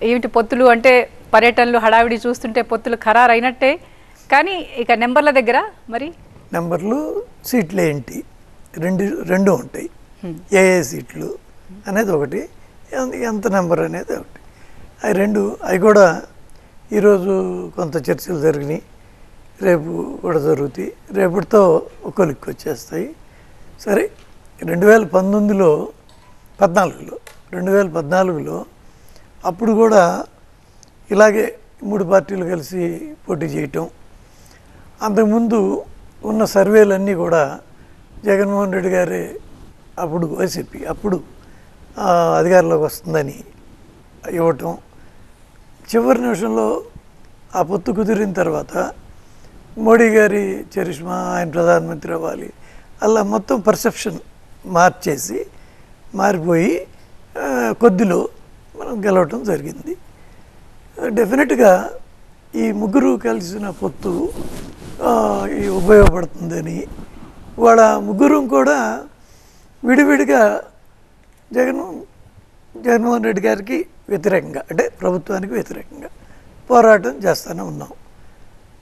ఏమిటి పొత్తులు అంటే పర్యటనలు హడావిడి చూస్తుంటే పొత్తులు ఖరారైనట్టే. కానీ ఇక నెంబర్ల దగ్గర మరి నెంబర్లు సీట్లు ఏంటి రెండు ఉంటాయి. ఏ సీట్లు అనేది ఒకటి, ఎంత నెంబర్ అనేది ఒకటి. అవి కూడా ఈరోజు కొంత చర్చలు జరిగినాయి, రేపు కూడా జరుగుతాయి. రేపటితో ఒక కొలిక్కి వచ్చేస్తాయి. సరే 2014లో అప్పుడు కూడా ఇలాగే 3 పార్టీలు కలిసి పోటీ చేయటం. అంతకుముందు ఉన్న సర్వేలన్నీ కూడా జగన్మోహన్ రెడ్డి గారే అప్పుడు వైసీపీ అధికారంలోకి వస్తుందని ఇవ్వటం. చివరి నిమిషంలో ఆ పొత్తు కుదిరిన తర్వాత మోడీ గారి చరిష్మా, ఆయన ప్రధానమంత్రి అవ్వాలి, అలా మొత్తం పర్సెప్షన్ మారిపోయి కొద్దిలో మనం గెలవటం జరిగింది. డెఫినెట్గా ఈ ముగ్గురు కలిసిన పొత్తు ఉపయోగపడుతుందని వాళ్ళ ముగ్గురు కూడా విడివిడిగా జగన్మోహన్ రెడ్డి గారికి వ్యతిరేకంగా, అంటే ప్రభుత్వానికి వ్యతిరేకంగా పోరాటం చేస్తూనే ఉన్నాం.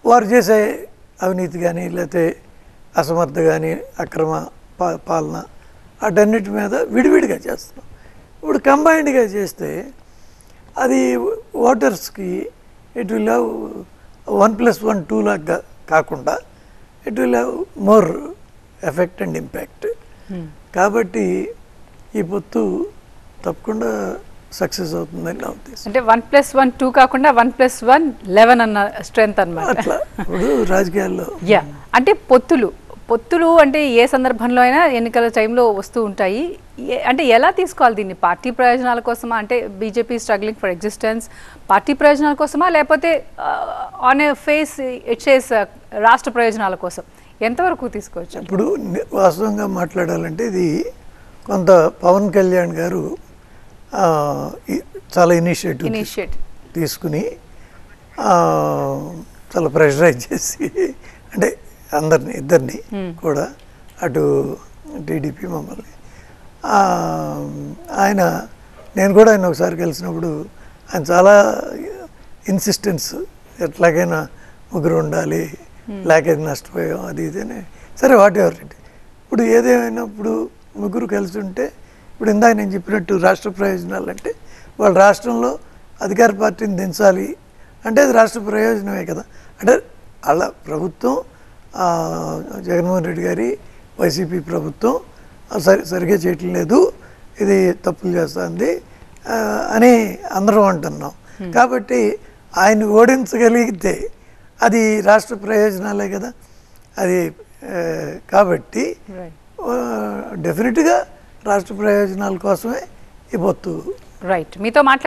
వారు చేసే అవినీతి కానీ, లేకపోతే అసమర్థ కానీ, అక్రమ పాలన, వాటన్నిటి మీద విడివిడిగా చేస్తున్నాం. ఇప్పుడు కంబైన్డ్గా చేస్తే అది ఓటర్స్కి ఇట్ విల్ హ్యావ్ 1+1 2 లాగా కాకుండా it will have more effect and impact. కాబట్టి ఈ పొత్తు తప్పకుండా సక్సెస్ అవుతుందని నా ఉద్దేశం. అంటే 1+1 2 కాకుండా 1+1 11 అన్న స్ట్రెంత్ అన్నమాట. అట్లా ఇప్పుడు రాజకీయాల్లో అంటే పొత్తులు అంటే ఏ సందర్భంలో అయినా ఎన్నికల టైంలో వస్తూ ఉంటాయి. అంటే ఎలా తీసుకోవాలి దీన్ని? పార్టీ ప్రయోజనాల కోసమా? అంటే BJP struggling for existence party ప్రయోజనాల కోసమా, లేకపోతే on a face it says రాష్ట్ర ప్రయోజనాల కోసం? ఎంతవరకు తీసుకోవచ్చు? ఇప్పుడు వాస్తవంగా మాట్లాడాలంటే ఇది కొంత పవన్ కళ్యాణ్ గారు చాలా ఇనిషియేటివ్ తీసుకుని చాలా ప్రెషరైజ్ చేసి, అంటే ఇద్దరిని కూడా, అటు టీడీపీ మమ్మల్ని, నేను కూడా ఆయన ఒకసారి కలిసినప్పుడు ఆయన చాలా ఇన్సిస్టెన్స్, ఎట్లాగైనా ముగ్గురు ఉండాలి, లేకపోతే నష్టపోయాం అది ఇదని. సరే వాట్ ఎవర్ ఇట్. ఇప్పుడు ఏదేమైనా ఇప్పుడు ముగ్గురు కలిసి ఉంటే, ఇప్పుడు ఇందాక నేను చెప్పినట్టు రాష్ట్ర ప్రయోజనాలు అంటే వాళ్ళ రాష్ట్రంలో అధికార పార్టీని దించాలి అంటే అది రాష్ట్ర ప్రయోజనమే కదా. అంటే అలా ప్రభుత్వం, జగన్మోహన్ రెడ్డి గారి వైసీపీ ప్రభుత్వం సరిగ్గా చేయటం లేదు, ఇది తప్పులు చేస్తుంది అని అందరం అంటున్నాం. కాబట్టి ఆయన ఓడించగలిగితే అది రాష్ట్ర ప్రయోజనాలే కదా అది. కాబట్టి డెఫినెట్గా రాష్ట్ర ప్రయోజనాల కోసమే ఈ పొత్తు. రైట్, మీతో